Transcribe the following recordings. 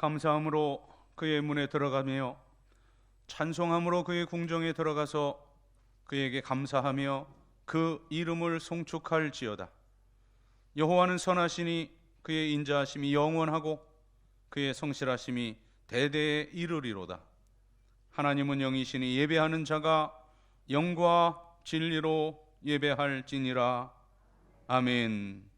감사함으로 그의 문에 들어가며 찬송함으로 그의 궁정에 들어가서 그에게 감사하며 그 이름을 송축할지어다. 여호와는 선하시니 그의 인자하심이 영원하고 그의 성실하심이 대대에 이르리로다. 하나님은 영이시니 예배하는 자가 영과 진리로 예배할지니라. 아멘.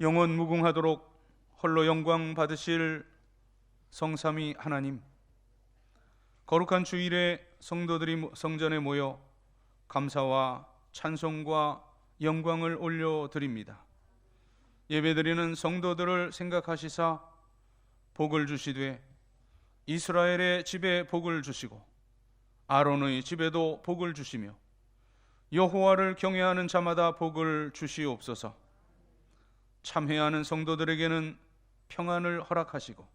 영원 무궁하도록 홀로 영광 받으실 성삼위 하나님, 거룩한 주일에 성도들이 성전에 모여 감사와 찬송과 영광을 올려드립니다. 예배드리는 성도들을 생각하시사 복을 주시되 이스라엘의 집에 복을 주시고 아론의 집에도 복을 주시며 여호와를 경외하는 자마다 복을 주시옵소서. 참회하는 성도들에게는 평안을 허락하시고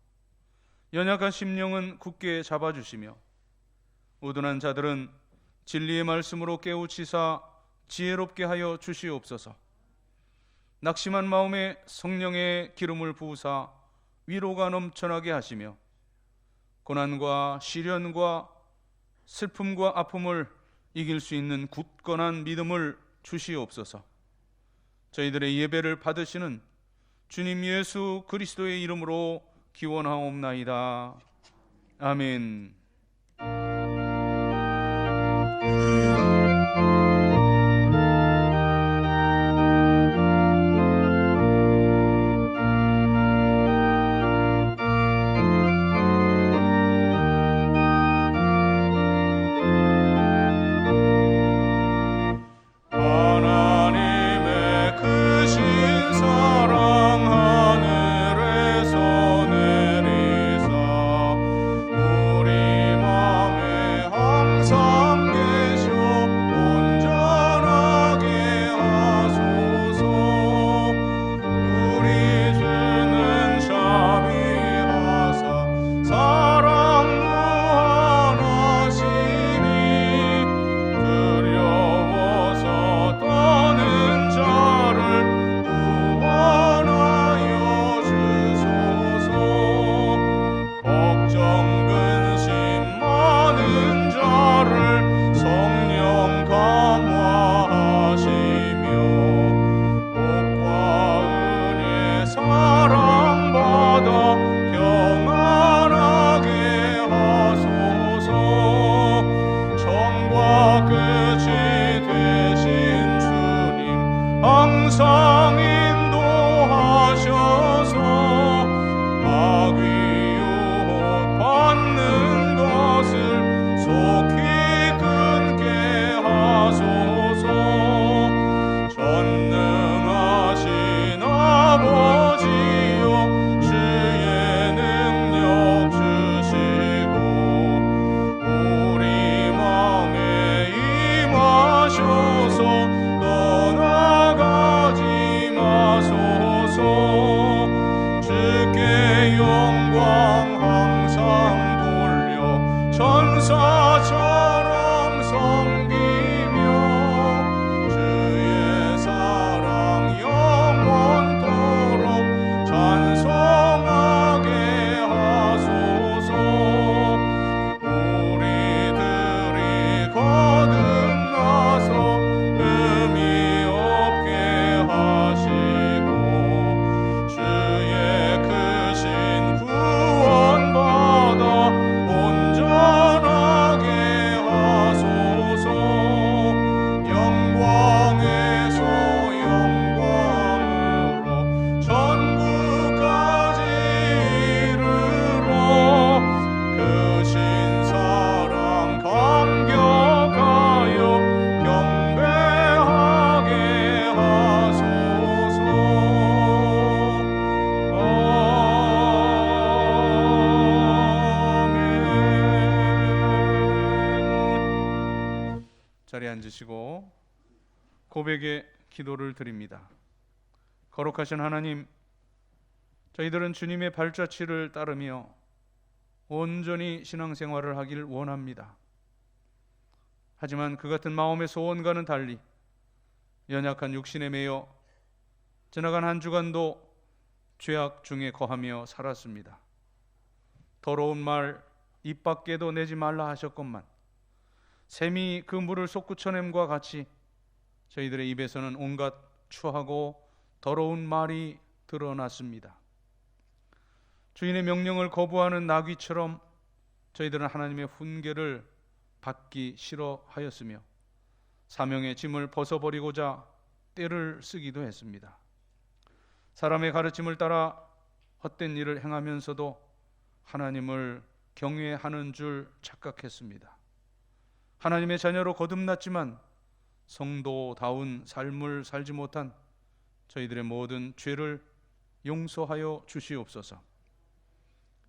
연약한 심령은 굳게 잡아주시며 우둔한 자들은 진리의 말씀으로 깨우치사 지혜롭게 하여 주시옵소서. 낙심한 마음에 성령의 기름을 부으사 위로가 넘쳐나게 하시며 고난과 시련과 슬픔과 아픔을 이길 수 있는 굳건한 믿음을 주시옵소서. 저희들의 예배를 받으시는 주님 예수 그리스도의 이름으로 기원하옵나이다. 아멘. 떠나가지 자리에 앉으시고 고백의 기도를 드립니다. 거룩하신 하나님, 저희들은 주님의 발자취를 따르며 온전히 신앙생활을 하길 원합니다. 하지만 그 같은 마음의 소원과는 달리 연약한 육신에 매여 지나간 한 주간도 죄악 중에 거하며 살았습니다. 더러운 말 입 밖에도 내지 말라 하셨건만 샘이 그 물을 솟구쳐냄과 같이 저희들의 입에서는 온갖 추하고 더러운 말이 드러났습니다. 주인의 명령을 거부하는 나귀처럼 저희들은 하나님의 훈계를 받기 싫어하였으며 사명의 짐을 벗어버리고자 떼를 쓰기도 했습니다. 사람의 가르침을 따라 헛된 일을 행하면서도 하나님을 경외하는 줄 착각했습니다. 하나님의 자녀로 거듭났지만 성도다운 삶을 살지 못한 저희들의 모든 죄를 용서하여 주시옵소서.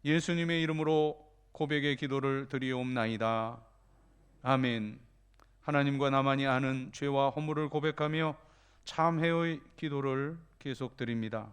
예수님의 이름으로 고백의 기도를 드리옵나이다. 아멘. 하나님과 나만이 아는 죄와 허물을 고백하며 참회의 기도를 계속 드립니다.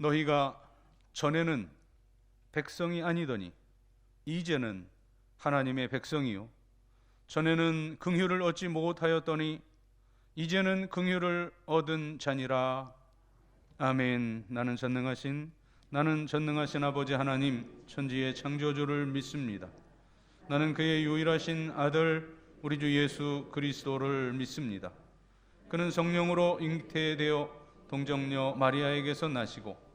너희가 전에는 백성이 아니더니 이제는 하나님의 백성이요 전에는 긍휼을 얻지 못하였더니 이제는 긍휼을 얻은 자니라. 아멘. 나는 전능하신 아버지 하나님 천지의 창조주를 믿습니다. 나는 그의 유일하신 아들 우리 주 예수 그리스도를 믿습니다. 그는 성령으로 잉태되어 동정녀 마리아에게서 나시고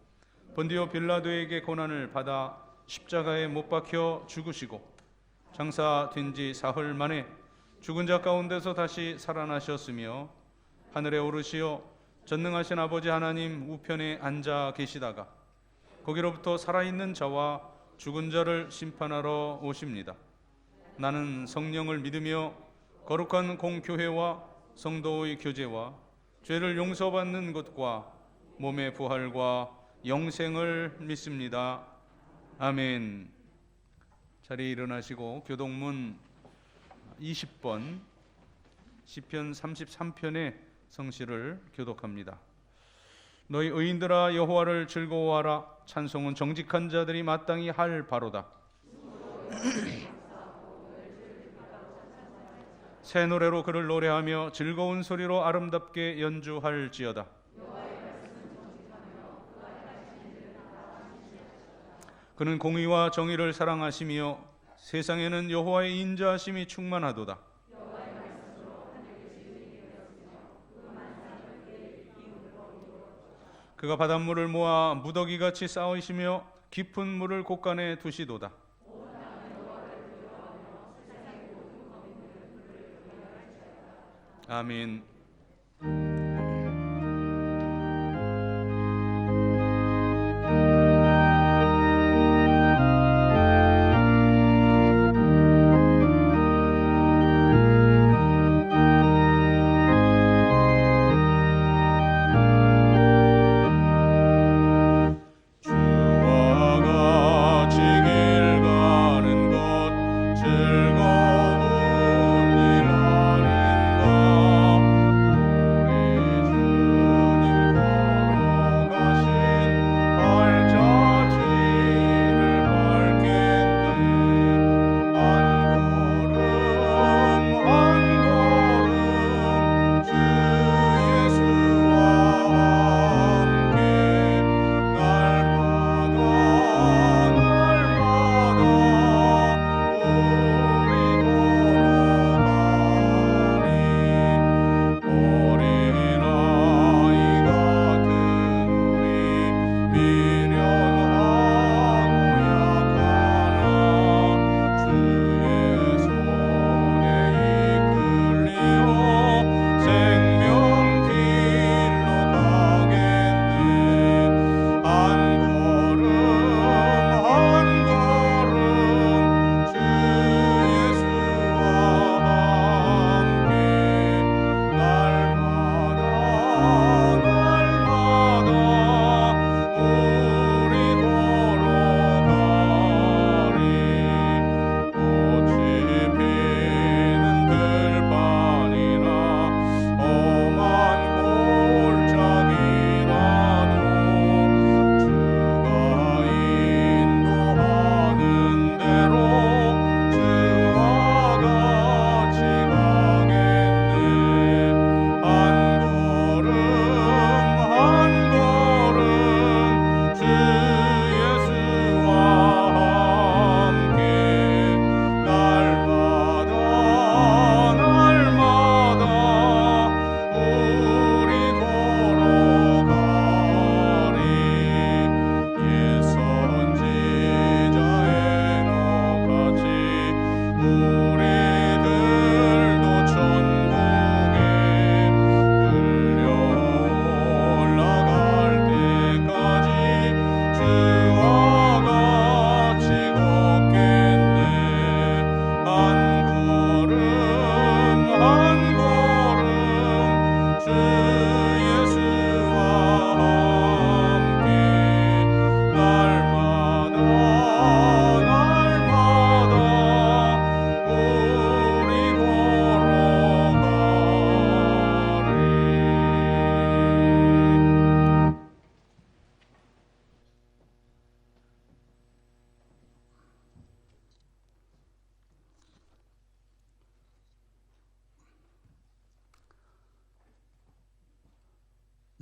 본디오 빌라도에게 고난을 받아 십자가에 못 박혀 죽으시고 장사된 지 사흘 만에 죽은 자 가운데서 다시 살아나셨으며 하늘에 오르시어 전능하신 아버지 하나님 우편에 앉아 계시다가 거기로부터 살아있는 자와 죽은 자를 심판하러 오십니다. 나는 성령을 믿으며 거룩한 공교회와 성도의 교제와 죄를 용서받는 것과 몸의 부활과 영생을 믿습니다. 아멘. 자리에 일어나시고 교동문 20번 시편 33편의 성시를 교독합니다. 너희 의인들아 여호와를 즐거워하라. 찬송은 정직한 자들이 마땅히 할 바로다. 새 노래로 그를 노래하며 즐거운 소리로 아름답게 연주할지어다. 그는 공의와 정의를 사랑하시며 세상에는 여호와의 인자하심이 충만하도다. 그가 바닷물을 모아 무더기같이 쌓으시며 깊은 물을 곳간에 두시도다. 아멘. 즐거운 일 아닌가 우리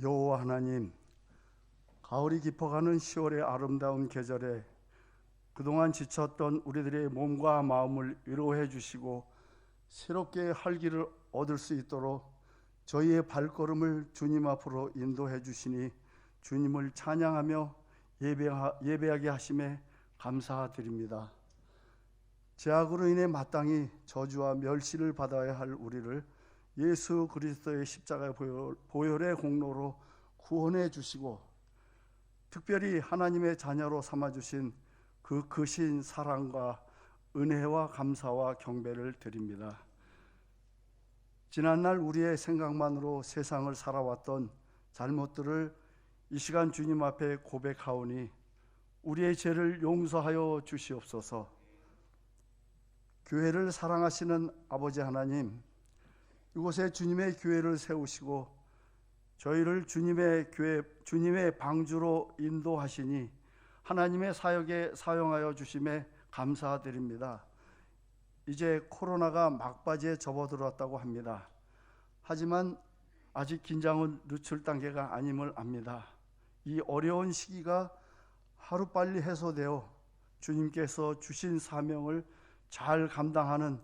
여호와 하나님, 가을이 깊어가는 10월의 아름다운 계절에 그동안 지쳤던 우리들의 몸과 마음을 위로해 주시고 새롭게 활기를 얻을 수 있도록 저희의 발걸음을 주님 앞으로 인도해 주시니 주님을 찬양하며 예배하게 하심에 감사드립니다. 죄악으로 인해 마땅히 저주와 멸시를 받아야 할 우리를 예수 그리스도의 십자가의 보혈의 공로로 구원해 주시고 특별히 하나님의 자녀로 삼아주신 그 크신 사랑과 은혜와 감사와 경배를 드립니다. 지난날 우리의 생각만으로 세상을 살아왔던 잘못들을 이 시간 주님 앞에 고백하오니 우리의 죄를 용서하여 주시옵소서. 교회를 사랑하시는 아버지 하나님, 이곳에 주님의 교회를 세우시고 저희를 주님의 방주로 인도하시니 하나님의 사역에 사용하여 주심에 감사드립니다. 이제 코로나가 막바지에 접어들었다고 합니다. 하지만 아직 긴장은 늦출 단계가 아님을 압니다. 이 어려운 시기가 하루빨리 해소되어 주님께서 주신 사명을 잘 감당하는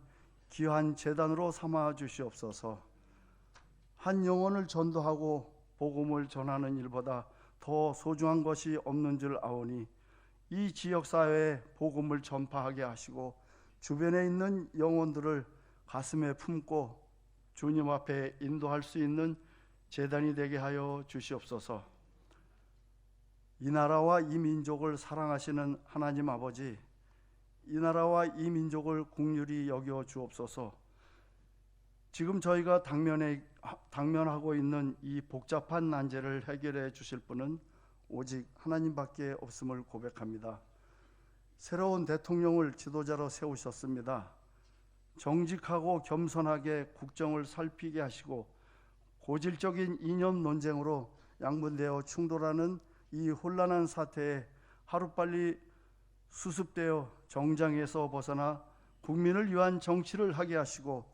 귀한 재단으로 삼아 주시옵소서. 한 영혼을 전도하고 복음을 전하는 일보다 더 소중한 것이 없는 줄 아오니 이 지역사회에 복음을 전파하게 하시고 주변에 있는 영혼들을 가슴에 품고 주님 앞에 인도할 수 있는 재단이 되게 하여 주시옵소서. 이 나라와 이 민족을 사랑하시는 하나님 아버지, 이 나라와 이 민족을 긍휼히 여겨 주옵소서. 지금 저희가 당면하고 있는 이 복잡한 난제를 해결해 주실 분은 오직 하나님밖에 없음을 고백합니다. 새로운 대통령을 지도자로 세우셨습니다. 정직하고 겸손하게 국정을 살피게 하시고 고질적인 이념 논쟁으로 양분되어 충돌하는 이 혼란한 사태에 하루빨리 수습되어 정장에서 벗어나 국민을 위한 정치를 하게 하시고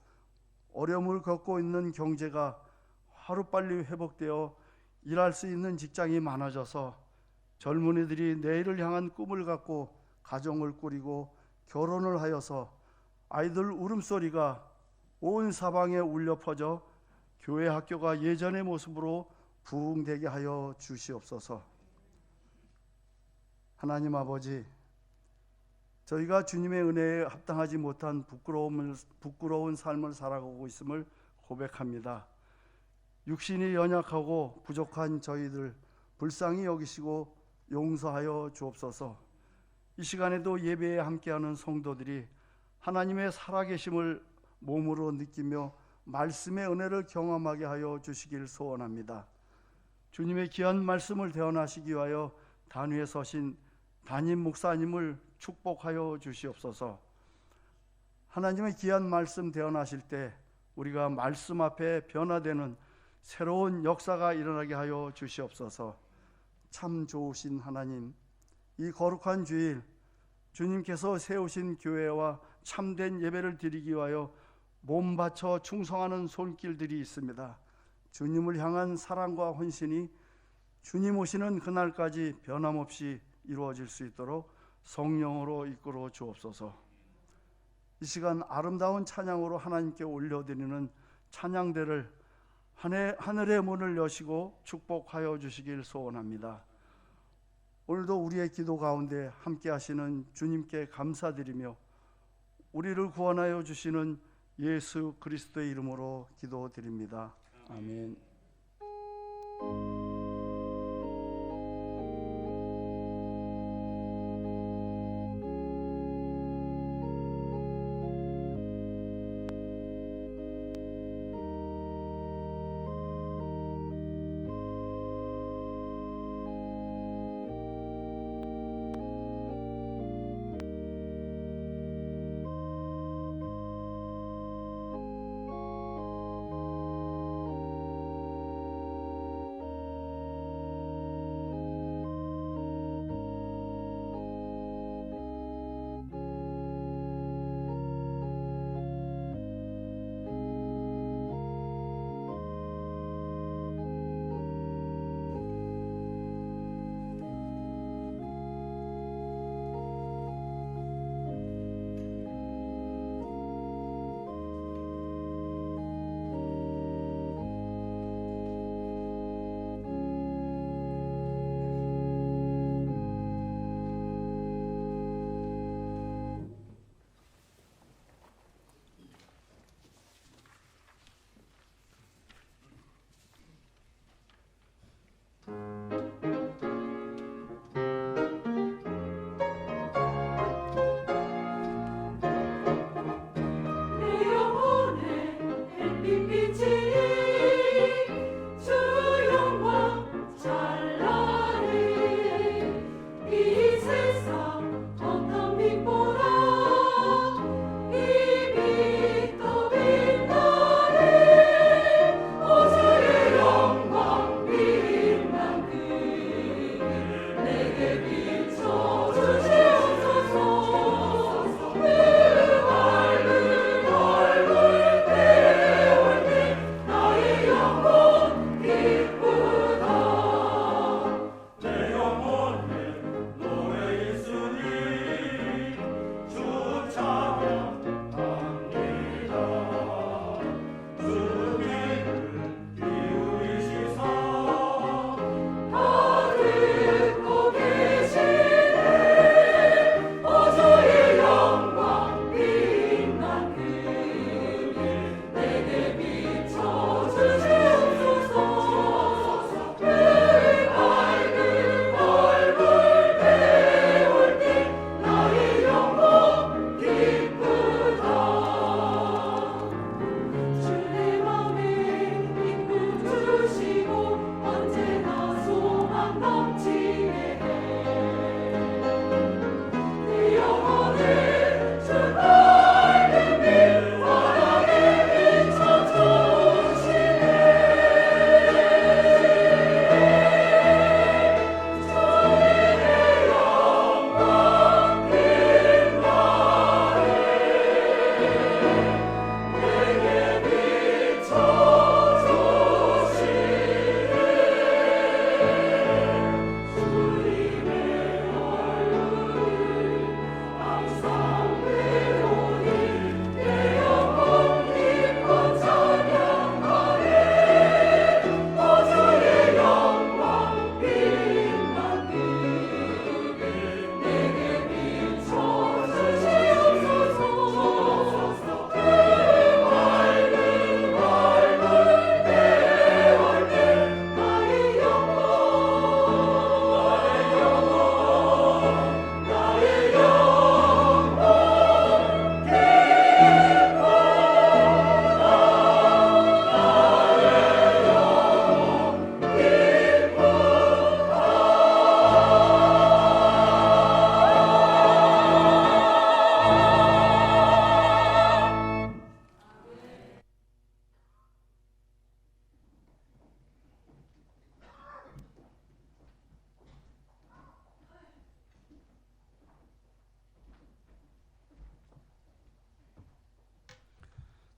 어려움을 겪고 있는 경제가 하루빨리 회복되어 일할 수 있는 직장이 많아져서 젊은이들이 내일을 향한 꿈을 갖고 가정을 꾸리고 결혼을 하여서 아이들 울음소리가 온 사방에 울려 퍼져 교회 학교가 예전의 모습으로 부흥되게 하여 주시옵소서. 하나님 아버지, 저희가 주님의 은혜에 합당하지 못한 부끄러운 삶을 살아가고 있음을 고백합니다. 육신이 연약하고 부족한 저희들 불쌍히 여기시고 용서하여 주옵소서. 이 시간에도 예배에 함께하는 성도들이 하나님의 살아계심을 몸으로 느끼며 말씀의 은혜를 경험하게 하여 주시길 소원합니다. 주님의 귀한 말씀을 대언하시기 위하여 단위에 서신 담임 목사님을 축복하여 주시옵소서. 하나님의 귀한 말씀 대언하실 때 우리가 말씀 앞에 변화되는 새로운 역사가 일어나게 하여 주시옵소서. 참 좋으신 하나님, 이 거룩한 주일 주님께서 세우신 교회와 참된 예배를 드리기 위하여 몸 바쳐 충성하는 손길들이 있습니다. 주님을 향한 사랑과 헌신이 주님 오시는 그날까지 변함없이 이루어질 수 있도록 성령으로 이끌어 주옵소서. 이 시간 아름다운 찬양으로 하나님께 올려드리는 찬양대를 하늘의 문을 여시고 축복하여 주시길 소원합니다. 오늘도 우리의 기도 가운데 함께 하시는 주님께 감사드리며 우리를 구원하여 주시는 예수 그리스도의 이름으로 기도드립니다. 아멘.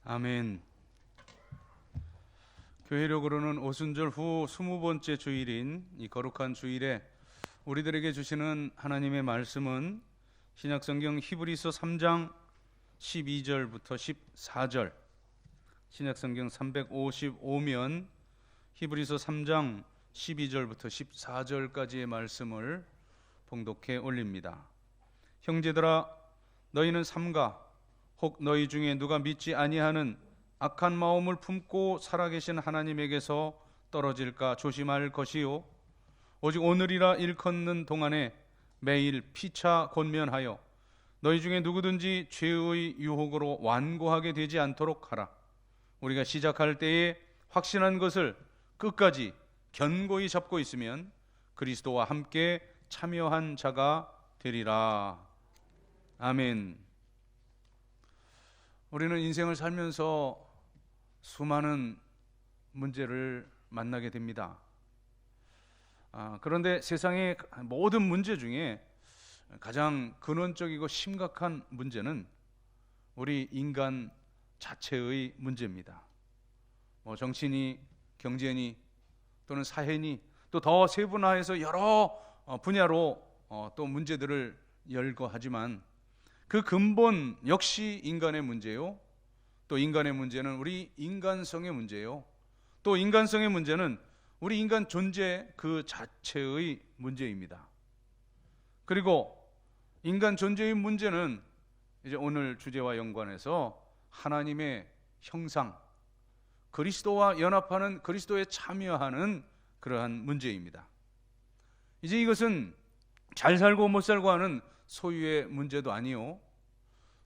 아멘. 교회력으로는 오순절 후 20번째 주일인 이 거룩한 주일에 우리들에게 주시는 하나님의 말씀은 신약성경 히브리서 3장 12절부터 14절, 신약성경 355면 히브리서 3장 12절부터 14절까지의 말씀을 봉독해 올립니다. 형제들아, 너희는 삼가 혹 너희 중에 누가 믿지 아니하는 악한 마음을 품고 살아계신 하나님에게서 떨어질까 조심할 것이요, 오직 오늘이라 일컫는 동안에 매일 피차 권면하여 너희 중에 누구든지 죄의 유혹으로 완고하게 되지 않도록 하라. 우리가 시작할 때에 확신한 것을 끝까지 견고히 잡고 있으면 그리스도와 함께 참여한 자가 되리라. 아멘. 우리는 인생을 살면서 수많은 문제를 만나게 됩니다. 그런데 세상의 모든 문제 중에 가장 근원적이고 심각한 문제는 우리 인간 자체의 문제입니다. 정치니 경제니 또는 사회니 또 더 세분화해서 여러 분야로 또 문제들을 열거하지만 그 근본 역시 인간의 문제요, 또 인간의 문제는 우리 인간성의 문제요, 또 인간성의 문제는 우리 인간 존재 그 자체의 문제입니다. 그리고 인간 존재의 문제는 이제 오늘 주제와 연관해서 하나님의 형상, 그리스도와 연합하는, 그리스도에 참여하는 그러한 문제입니다. 이제 이것은 잘 살고 못 살고 하는 소유의 문제도 아니요,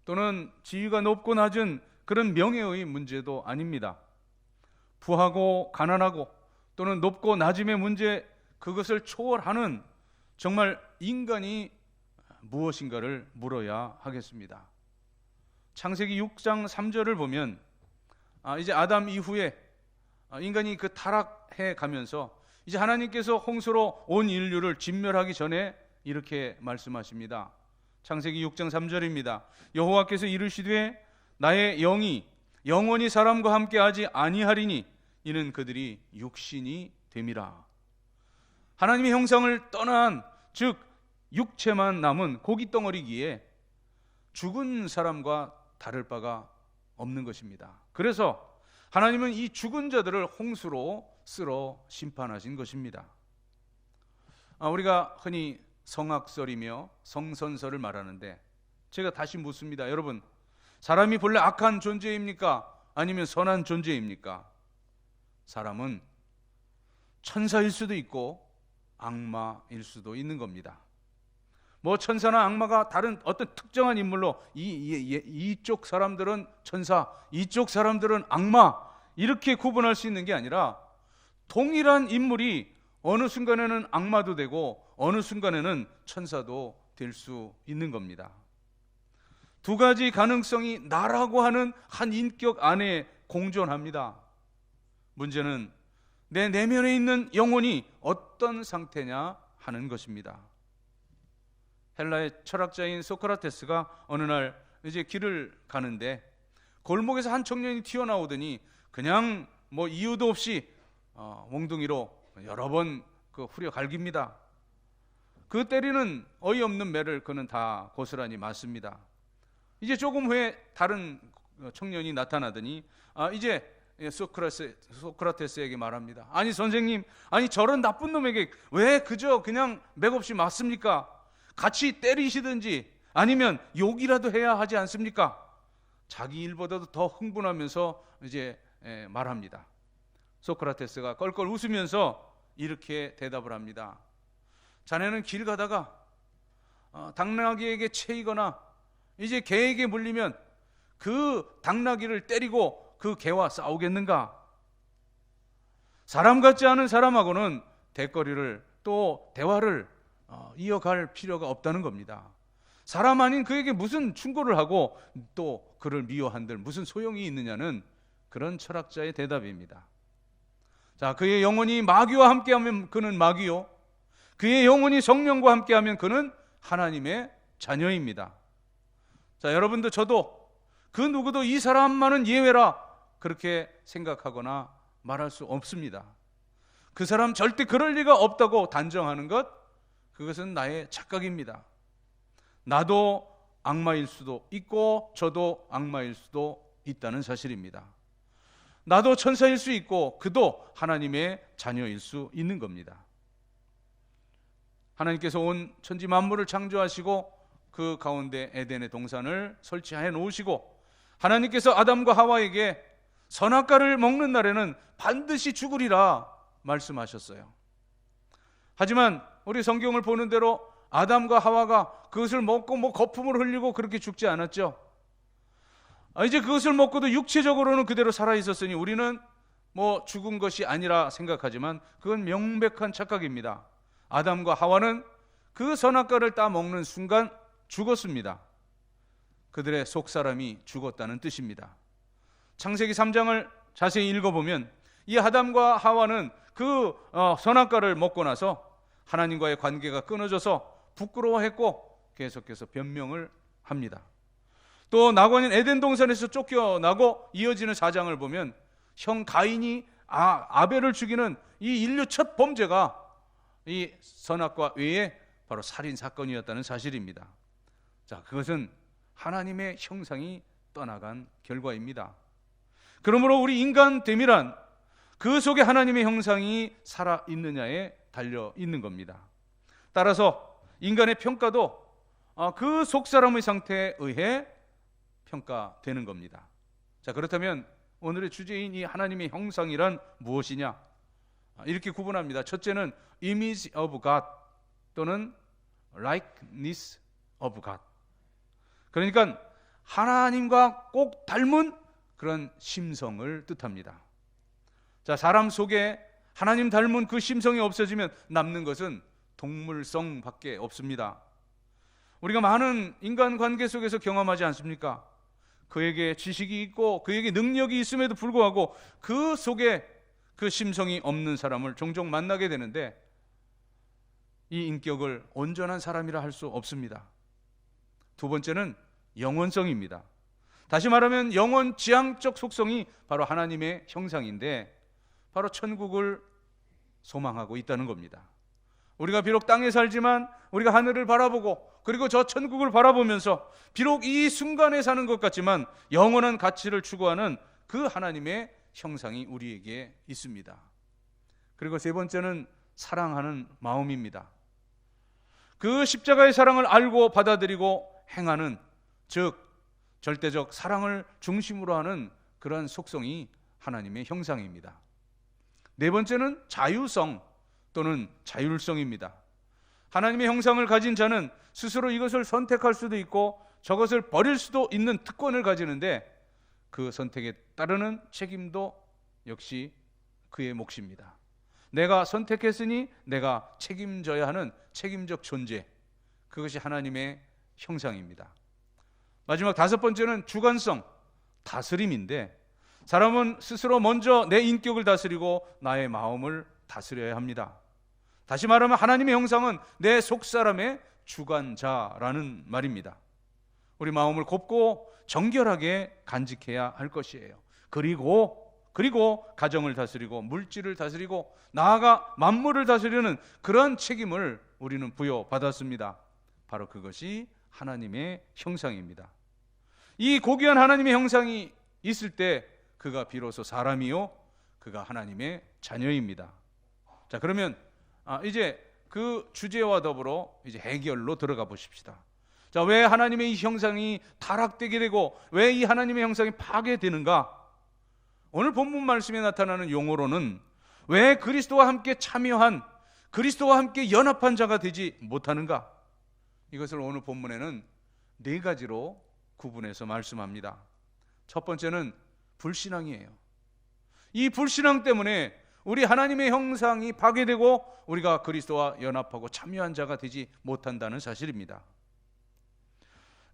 또는 지위가 높고 낮은 그런 명예의 문제도 아닙니다. 부하고 가난하고 또는 높고 낮음의 문제, 그것을 초월하는 정말 인간이 무엇인가를 물어야 하겠습니다. 창세기 6장 3절을 보면 이제 아담 이후에 인간이 그 타락해 가면서 이제 하나님께서 홍수로 온 인류를 진멸하기 전에 이렇게 말씀하십니다. 창세기 6장 3절입니다. 여호와께서 이르시되 나의 영이 영원히 사람과 함께하지 아니하리니 이는 그들이 육신이 됨이라. 하나님의 형상을 떠난, 즉 육체만 남은 고깃덩어리기에 죽은 사람과 다를 바가 없는 것입니다. 그래서 하나님은 이 죽은 자들을 홍수로 쓸어 심판하신 것입니다. 우리가 흔히 성악설이며 성선설을 말하는데 제가 다시 묻습니다. 여러분, 사람이 본래 악한 존재입니까? 아니면 선한 존재입니까? 사람은 천사일 수도 있고 악마일 수도 있는 겁니다. 천사나 악마가 다른 어떤 특정한 인물로 이쪽 사람들은 천사, 이쪽 사람들은 악마, 이렇게 구분할 수 있는 게 아니라 동일한 인물이 어느 순간에는 악마도 되고 어느 순간에는 천사도 될 수 있는 겁니다. 두 가지 가능성이 나라고 하는 한 인격 안에 공존합니다. 문제는 내 내면에 있는 영혼이 어떤 상태냐 하는 것입니다. 헬라의 철학자인 소크라테스가 어느 날 이제 길을 가는데 골목에서 한 청년이 튀어나오더니 그냥 이유도 없이 몽둥이로 여러 번 후려 갈깁니다. 그 때리는 어이없는 매를 그는 다 고스란히 맞습니다. 이제 조금 후에 다른 청년이 나타나더니 이제 소크라테스에게 말합니다. 아니 선생님, 저런 나쁜 놈에게 왜 그냥 맥없이 맞습니까? 같이 때리시든지 아니면 욕이라도 해야 하지 않습니까? 자기 일보다도 더 흥분하면서 이제 말합니다. 소크라테스가 껄껄 웃으면서 이렇게 대답을 합니다. 자네는 길 가다가 당나귀에게 채이거나 이제 개에게 물리면 그 당나귀를 때리고 그 개와 싸우겠는가? 사람 같지 않은 사람하고는 대거리를 또 대화를 이어갈 필요가 없다는 겁니다. 사람 아닌 그에게 무슨 충고를 하고 또 그를 미워한들 무슨 소용이 있느냐는 그런 철학자의 대답입니다. 자, 그의 영혼이 마귀와 함께하면 그는 마귀요, 그의 영혼이 성령과 함께하면 그는 하나님의 자녀입니다. 자, 여러분도 저도 그 누구도 이 사람만은 예외라 그렇게 생각하거나 말할 수 없습니다. 그 사람 절대 그럴 리가 없다고 단정하는 것, 그것은 나의 착각입니다. 나도 악마일 수도 있고 저도 악마일 수도 있다는 사실입니다. 나도 천사일 수 있고 그도 하나님의 자녀일 수 있는 겁니다. 하나님께서 온 천지 만물을 창조하시고 그 가운데 에덴의 동산을 설치해 놓으시고 하나님께서 아담과 하와에게 선악과를 먹는 날에는 반드시 죽으리라 말씀하셨어요. 하지만 우리 성경을 보는 대로 아담과 하와가 그것을 먹고 거품을 흘리고 그렇게 죽지 않았죠. 이제 그것을 먹고도 육체적으로는 그대로 살아 있었으니 우리는 죽은 것이 아니라 생각하지만 그건 명백한 착각입니다. 아담과 하와는 그 선악과를 따 먹는 순간 죽었습니다. 그들의 속사람이 죽었다는 뜻입니다. 창세기 3장을 자세히 읽어보면 이 아담과 하와는 그 선악과를 먹고 나서 하나님과의 관계가 끊어져서 부끄러워했고 계속해서 변명을 합니다. 또 낙원인 에덴 동산에서 쫓겨나고 이어지는 4장을 보면 형 가인이 아벨을 죽이는 이 인류 첫 범죄가 이 선악과 외에 바로 살인 사건이었다는 사실입니다. 자, 그것은 하나님의 형상이 떠나간 결과입니다. 그러므로 우리 인간됨이란 그 속에 하나님의 형상이 살아있느냐에 달려 있는 겁니다. 따라서 인간의 평가도 그 속사람의 상태에 의해 평가되는 겁니다. 자, 그렇다면 오늘의 주제인 이 하나님의 형상이란 무엇이냐? 이렇게 구분합니다. 첫째는 image of God 또는 likeness of God. 그러니까 하나님과 꼭 닮은 그런 심성을 뜻합니다. 자, 사람 속에 하나님 닮은 그 심성이 없어지면 남는 것은 동물성밖에 없습니다. 우리가 많은 인간관계 속에서 경험하지 않습니까? 그에게 지식이 있고 그에게 능력이 있음에도 불구하고 그 속에 그 심성이 없는 사람을 종종 만나게 되는데 이 인격을 온전한 사람이라 할 수 없습니다. 두 번째는 영원성입니다. 다시 말하면 영원 지향적 속성이 바로 하나님의 형상인데 바로 천국을 소망하고 있다는 겁니다. 우리가 비록 땅에 살지만 우리가 하늘을 바라보고 그리고 저 천국을 바라보면서 비록 이 순간에 사는 것 같지만 영원한 가치를 추구하는 그 하나님의 형상이 우리에게 있습니다. 그리고 세 번째는 사랑하는 마음입니다. 그 십자가의 사랑을 알고 받아들이고 행하는, 즉 절대적 사랑을 중심으로 하는 그러한 속성이 하나님의 형상입니다. 네 번째는 자유성 또는 자율성입니다. 하나님의 형상을 가진 자는 스스로 이것을 선택할 수도 있고 저것을 버릴 수도 있는 특권을 가지는데 그 선택에 따르는 책임도 역시 그의 몫입니다. 내가 선택했으니 내가 책임져야 하는 책임적 존재, 그것이 하나님의 형상입니다. 마지막 다섯 번째는 주관성, 다스림인데 사람은 스스로 먼저 내 인격을 다스리고 나의 마음을 다스려야 합니다. 다시 말하면 하나님의 형상은 내 속사람의 주관자라는 말입니다. 우리 마음을 곱고 정결하게 간직해야 할 것이에요. 그리고 가정을 다스리고 물질을 다스리고 나아가 만물을 다스리는 그런 책임을 우리는 부여받았습니다. 바로 그것이 하나님의 형상입니다. 이 고귀한 하나님의 형상이 있을 때 그가 비로소 사람이요 그가 하나님의 자녀입니다. 자, 그러면 이제 그 주제와 더불어 이제 해결로 들어가 보십시다. 자, 왜 하나님의 이 형상이 타락되게 되고 왜 이 하나님의 형상이 파괴되는가? 오늘 본문 말씀에 나타나는 용어로는 왜 그리스도와 함께 참여한, 그리스도와 함께 연합한 자가 되지 못하는가? 이것을 오늘 본문에는 네 가지로 구분해서 말씀합니다. 첫 번째는 불신앙이에요. 이 불신앙 때문에 우리 하나님의 형상이 파괴되고 우리가 그리스도와 연합하고 참여한 자가 되지 못한다는 사실입니다.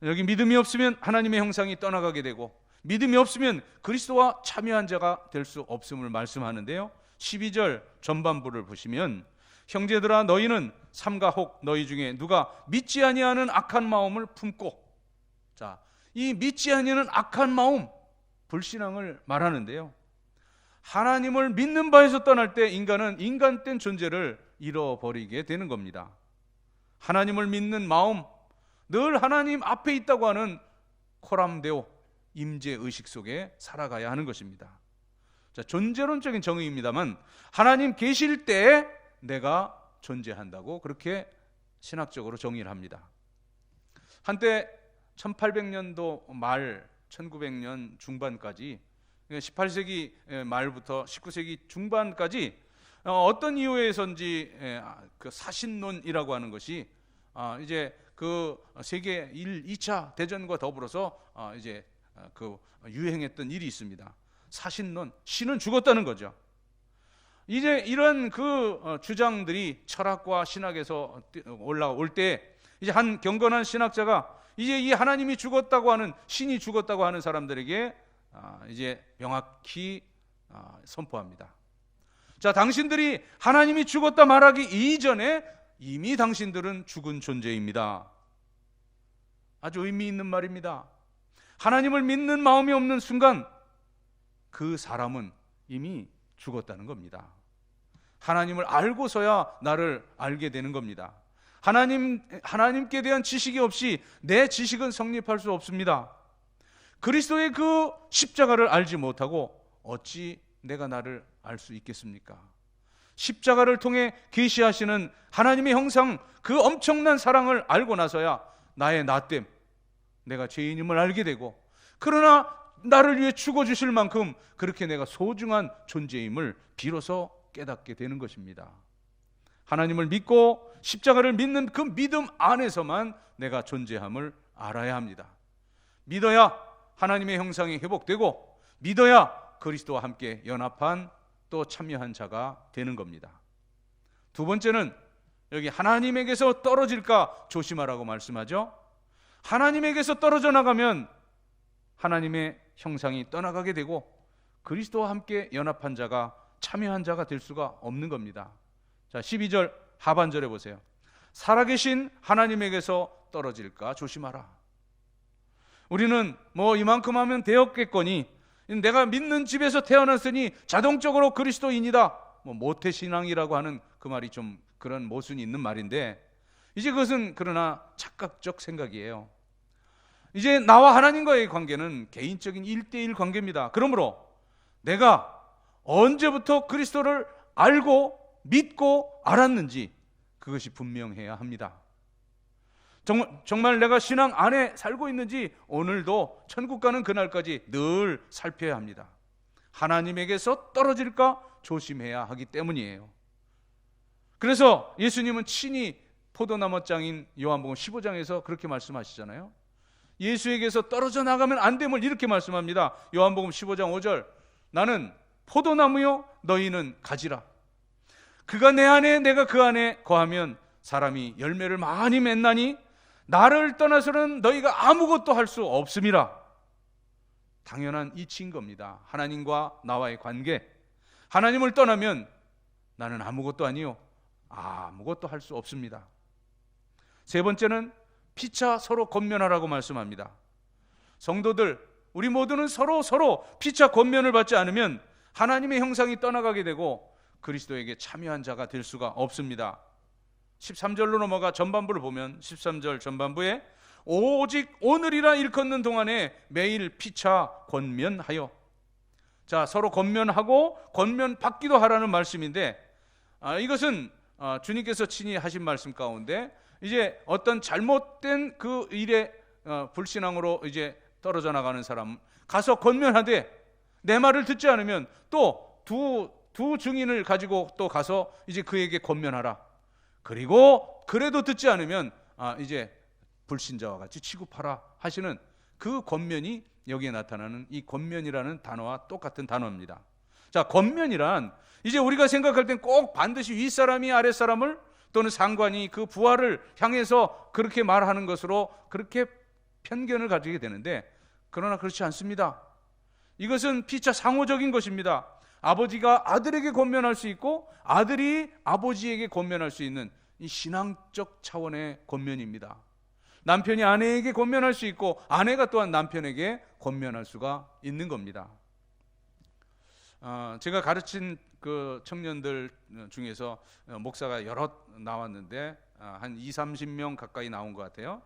여기 믿음이 없으면 하나님의 형상이 떠나가게 되고 믿음이 없으면 그리스도와 참여한 자가 될 수 없음을 말씀하는데요. 12절 전반부를 보시면 형제들아 너희는 삼가 혹 너희 중에 누가 믿지 아니하는 악한 마음을 품고, 자, 이 믿지 아니하는 악한 마음, 불신앙을 말하는데요. 하나님을 믿는 바에서 떠날 때 인간은 인간된 존재를 잃어버리게 되는 겁니다. 하나님을 믿는 마음, 늘 하나님 앞에 있다고 하는 코람데오, 임재의식 속에 살아가야 하는 것입니다. 자, 존재론적인 정의입니다만 하나님 계실 때 내가 존재한다고 그렇게 신학적으로 정의를 합니다. 한때 1800년도 말 1900년 중반까지 18세기 말부터 19세기 중반까지 어떤 이유에서인지 그 사신론이라고 하는 것이 이제 그 세계 2차 대전과 더불어서 이제 그 유행했던 일이 있습니다. 사신론, 신은 죽었다는 거죠. 이제 이런 그 주장들이 철학과 신학에서 올라올 때 이제 한 경건한 신학자가 이제 이 하나님이 죽었다고 하는, 신이 죽었다고 하는 사람들에게 이제 명확히 선포합니다. 자, 당신들이 하나님이 죽었다 말하기 이전에 이미 당신들은 죽은 존재입니다. 아주 의미 있는 말입니다. 하나님을 믿는 마음이 없는 순간 그 사람은 이미 죽었다는 겁니다. 하나님을 알고서야 나를 알게 되는 겁니다. 하나님께 대한 지식이 없이 내 지식은 성립할 수 없습니다. 그리스도의 그 십자가를 알지 못하고 어찌 내가 나를 알 수 있겠습니까? 십자가를 통해 계시하시는 하나님의 형상, 그 엄청난 사랑을 알고 나서야 나의 나됨, 내가 죄인임을 알게 되고, 그러나 나를 위해 죽어주실 만큼 그렇게 내가 소중한 존재임을 비로소 깨닫게 되는 것입니다. 하나님을 믿고 십자가를 믿는 그 믿음 안에서만 내가 존재함을 알아야 합니다. 믿어야 하나님의 형상이 회복되고, 믿어야 그리스도와 함께 연합한 또 참여한 자가 되는 겁니다. 두 번째는 여기 하나님에게서 떨어질까 조심하라고 말씀하죠. 하나님에게서 떨어져 나가면 하나님의 형상이 떠나가게 되고 그리스도와 함께 연합한 자가, 참여한 자가 될 수가 없는 겁니다. 자, 12절 하반절에 보세요. 살아계신 하나님에게서 떨어질까 조심하라. 우리는 뭐 이만큼 하면 되었겠거니, 내가 믿는 집에서 태어났으니 자동적으로 그리스도인이다, 뭐 모태신앙이라고 하는 그 말이 좀 그런 모순이 있는 말인데, 이제 그것은 그러나 착각적 생각이에요. 이제 나와 하나님과의 관계는 개인적인 1대1 관계입니다. 그러므로 내가 언제부터 그리스도를 알고 믿고 알았는지 그것이 분명해야 합니다. 정말 내가 신앙 안에 살고 있는지 오늘도 천국 가는 그날까지 늘 살펴야 합니다. 하나님에게서 떨어질까 조심해야 하기 때문이에요. 그래서 예수님은 친히 포도나무장인 요한복음 15장에서 그렇게 말씀하시잖아요. 예수에게서 떨어져 나가면 안 됨을 이렇게 말씀합니다. 요한복음 15장 5절, 나는 포도나무요 너희는 가지라. 그가 내 안에 내가 그 안에 거하면 사람이 열매를 많이 맺나니 나를 떠나서는 너희가 아무것도 할 수 없음이라. 당연한 이치인 겁니다. 하나님과 나와의 관계, 하나님을 떠나면 나는 아무것도 아니요, 아무것도 할 수 없습니다. 세 번째는 피차 서로 권면하라고 말씀합니다. 성도들, 우리 모두는 서로 피차 권면을 받지 않으면 하나님의 형상이 떠나가게 되고 그리스도에게 참여한 자가 될 수가 없습니다. 13절로 넘어가 전반부를 보면 13절 전반부에 오직 오늘이라 일컫는 동안에 매일 피차 권면하여, 자, 서로 권면하고 권면 받기도 하라는 말씀인데, 이것은 주님께서 친히 하신 말씀 가운데 이제 어떤 잘못된 그 일에 불신앙으로 이제 떨어져 나가는 사람 가서 권면하되 내 말을 듣지 않으면 또 두 증인을 가지고 또 가서 이제 그에게 권면하라. 그리고 그래도 듣지 않으면 이제 불신자와 같이 취급하라 하시는 그 권면이 여기에 나타나는 이 권면이라는 단어와 똑같은 단어입니다. 자, 권면이란 이제 우리가 생각할 땐 꼭 반드시 윗사람이 아랫사람을 또는 상관이 그 부하를 향해서 그렇게 말하는 것으로 그렇게 편견을 가지게 되는데, 그러나 그렇지 않습니다. 이것은 피차 상호적인 것입니다. 아버지가 아들에게 권면할 수 있고 아들이 아버지에게 권면할 수 있는 이 신앙적 차원의 권면입니다. 남편이 아내에게 권면할 수 있고 아내가 또한 남편에게 권면할 수가 있는 겁니다. 제가 가르친 그 청년들 중에서 목사가 여럿 나왔는데 한 20-30명 가까이 나온 것 같아요.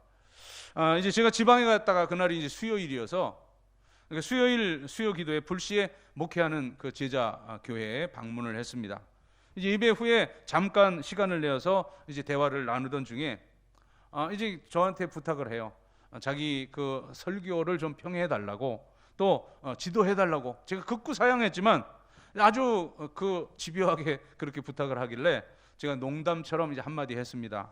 이제 제가 지방에 갔다가 그날이 이제 수요일이어서 그러니까 수요일 수요 기도에 불시에 목회하는 그 제자 교회에 방문을 했습니다. 이제 예배 후에 잠깐 시간을 내어서 이제 대화를 나누던 중에 이제 저한테 부탁을 해요. 자기 그 설교를 좀 평해 달라고, 또 지도해 달라고. 제가 극구 사양했지만 아주 그 집요하게 그렇게 부탁을 하길래 제가 농담처럼 이제 한마디 했습니다.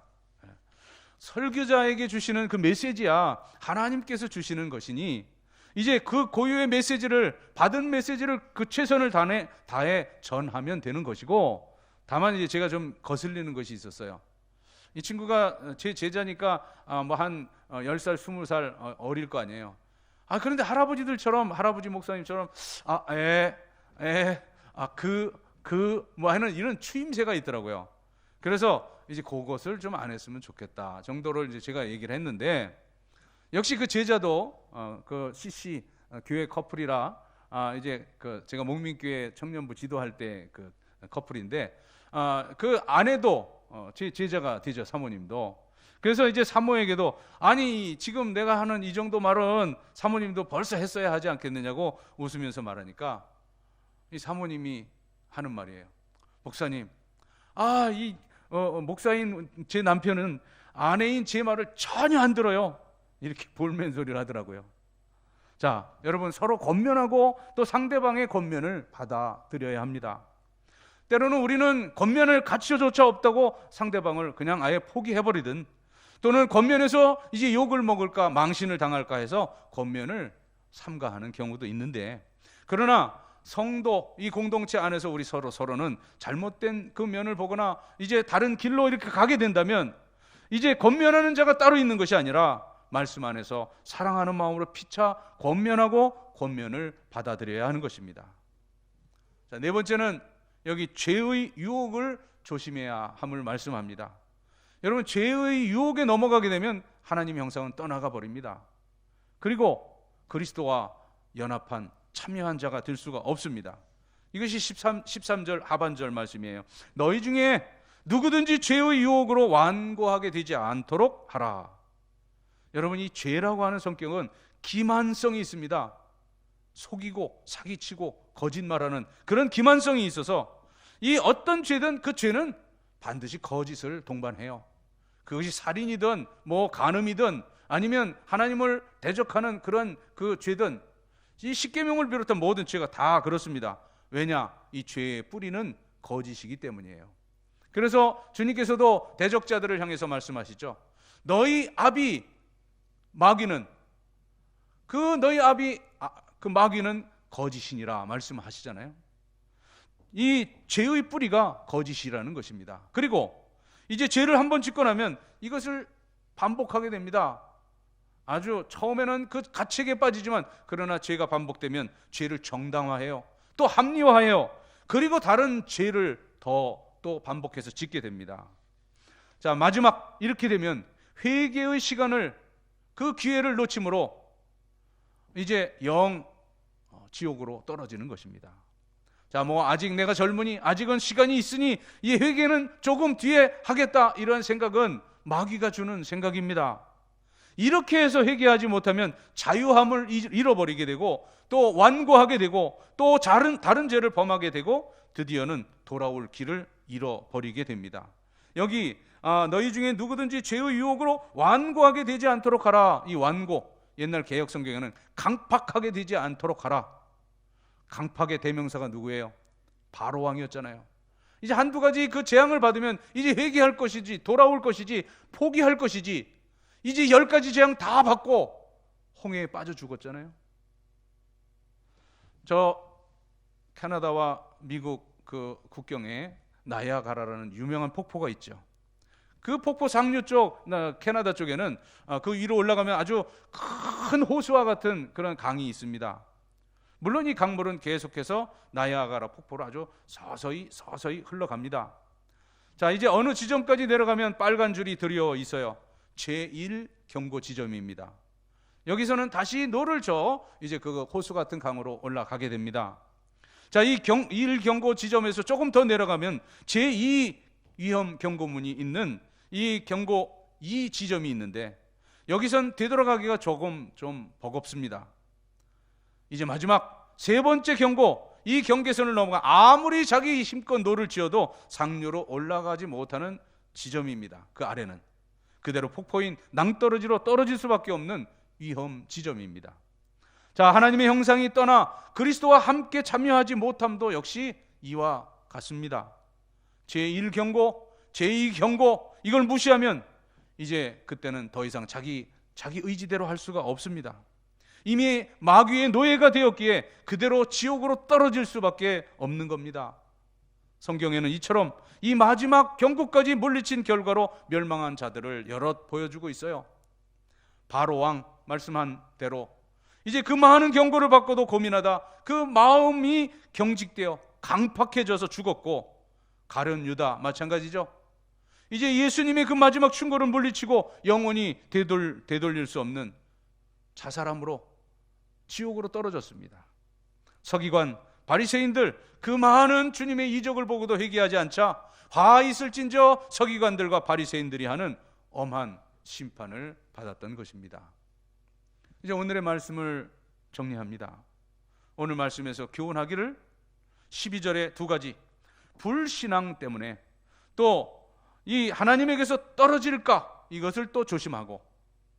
설교자에게 주시는 그 메시지야 하나님께서 주시는 것이니 이제 그 고유의 메시지를, 받은 메시지를 그 최선을 다해 전하면 되는 것이고, 다만 이제 제가 좀 거슬리는 것이 있었어요. 이 친구가 제 제자니까 뭐 한 10살 20살 어릴 거 아니에요. 그런데 할아버지들처럼, 할아버지 목사님처럼 뭐 하는 이런 추임새가 있더라고요. 그래서 이제 그것을 좀 안 했으면 좋겠다 정도를 이제 제가 얘기를 했는데, 역시 그 제자도 그 CC 교회 커플이라 이제 그 제가 목민교회 청년부 지도할 때 그 커플인데 그 아내도 제 제자가 되죠, 사모님도. 그래서 이제 사모에게도 아니 지금 내가 하는 이 정도 말은 사모님도 벌써 했어야 하지 않겠느냐고 웃으면서 말하니까 이 사모님이 하는 말이에요. 목사님, 이 목사인 제 남편은 아내인 제 말을 전혀 안 들어요. 이렇게 볼멘 소리를 하더라고요. 자, 여러분, 서로 권면하고 또 상대방의 권면을 받아들여야 합니다. 때로는 우리는 권면할 가치조차 없다고 상대방을 그냥 아예 포기해버리든, 또는 권면해서 이제 욕을 먹을까 망신을 당할까 해서 권면을 삼가하는 경우도 있는데, 그러나 성도, 이 공동체 안에서 우리 서로는 잘못된 그 면을 보거나 이제 다른 길로 이렇게 가게 된다면 이제 권면하는 자가 따로 있는 것이 아니라 말씀 안에서 사랑하는 마음으로 피차 권면하고 권면을 받아들여야 하는 것입니다. 자, 네 번째는 여기 죄의 유혹을 조심해야 함을 말씀합니다. 여러분, 죄의 유혹에 넘어가게 되면 하나님의 형상은 떠나가 버립니다. 그리고 그리스도와 연합한 참여한 자가 될 수가 없습니다. 이것이 13절 하반절 말씀이에요. 너희 중에 누구든지 죄의 유혹으로 완고하게 되지 않도록 하라. 여러분, 이 죄라고 하는 성격은 기만성이 있습니다. 속이고 사기치고 거짓말하는 그런 기만성이 있어서 이 어떤 죄든 그 죄는 반드시 거짓을 동반해요. 그것이 살인이든 뭐 간음이든 아니면 하나님을 대적하는 그런 그 죄든, 이 십계명을 비롯한 모든 죄가 다 그렇습니다. 왜냐? 이 죄의 뿌리는 거짓이기 때문이에요. 그래서 주님께서도 대적자들을 향해서 말씀하시죠. 너희 아비 마귀는 그 마귀는 거짓이니라 말씀하시잖아요. 이 죄의 뿌리가 거짓이라는 것입니다. 그리고 이제 죄를 한번 짓고 나면 이것을 반복하게 됩니다. 아주 처음에는 그 가책에 빠지지만 그러나 죄가 반복되면 죄를 정당화해요. 또 합리화해요. 그리고 다른 죄를 또 반복해서 짓게 됩니다. 자, 마지막 이렇게 되면 회개의 시간을, 그 기회를 놓침으로 이제 지옥으로 떨어지는 것입니다. 자, 아직 내가 젊으니 아직은 시간이 있으니 이 회개는 조금 뒤에 하겠다, 이런 생각은 마귀가 주는 생각입니다. 이렇게 해서 회개하지 못하면 자유함을 잃어버리게 되고 또 완고하게 되고 또 다른 죄를 범하게 되고 드디어는 돌아올 길을 잃어버리게 됩니다. 여기 너희 중에 누구든지 죄의 유혹으로 완고하게 되지 않도록 하라. 이 완고, 옛날 개역 성경에는 강팍하게 되지 않도록 하라. 강팍의 대명사가 누구예요? 바로 왕이었잖아요. 이제 한두 가지 그 재앙을 받으면 이제 회개할 것이지, 돌아올 것이지, 포기할 것이지, 이제 10가지 재앙 다 받고 홍해에 빠져 죽었잖아요. 저 캐나다와 미국 그 국경에 나이아가라라는 유명한 폭포가 있죠. 그 폭포 상류 쪽, 캐나다 쪽에는 그 위로 올라가면 아주 큰 호수와 같은 그런 강이 있습니다. 물론 이 강물은 계속해서 나이아가라 폭포로 아주 서서히 흘러갑니다. 자, 이제 어느 지점까지 내려가면 빨간 줄이 드리워 있어요. 제1, 경고 지점입니다. 여기서는 다시 노를 저 이제 그 호수 같은 강으로 올라가게 됩니다. 자, 이 1경고 지점에서 조금 더 내려가면 제2 위험 경고문이 있는 이 경고 2 지점이 있는데 여기선 되돌아가기가 조금 좀 버겁습니다. 이제 마지막 세 번째 경고, 이 경계선을 넘어가 아무리 자기 힘껏 노를 지어도 상류로 올라가지 못하는 지점입니다. 그 아래는 그대로 폭포인 낭떠러지로 떨어질 수밖에 없는 위험 지점입니다. 자, 하나님의 형상이 떠나 그리스도와 함께 참여하지 못함도 역시 이와 같습니다. 제1경고, 제2경고 이걸 무시하면 이제 그때는 더 이상 자기 의지대로 할 수가 없습니다. 이미 마귀의 노예가 되었기에 그대로 지옥으로 떨어질 수밖에 없는 겁니다. 성경에는 이처럼 이 마지막 경고까지 물리친 결과로 멸망한 자들을 여럿 보여주고 있어요. 바로 왕 말씀한 대로 이제 그 많은 경고를 받고도 고민하다 그 마음이 경직되어 강팍해져서 죽었고, 가룟 유다 마찬가지죠. 이제 예수님의 그 마지막 충고를 물리치고 영원히 되돌릴 수 없는 자살함으로 지옥으로 떨어졌습니다. 서기관 바리새인들 그 많은 주님의 이적을 보고도 회개하지 않자 화 있을진저 서기관들과 바리새인들이 하는 엄한 심판을 받았던 것입니다. 이제 오늘의 말씀을 정리합니다. 오늘 말씀에서 교훈하기를 12절에 두 가지, 불신앙 때문에 또 이 하나님에게서 떨어질까 이것을 또 조심하고,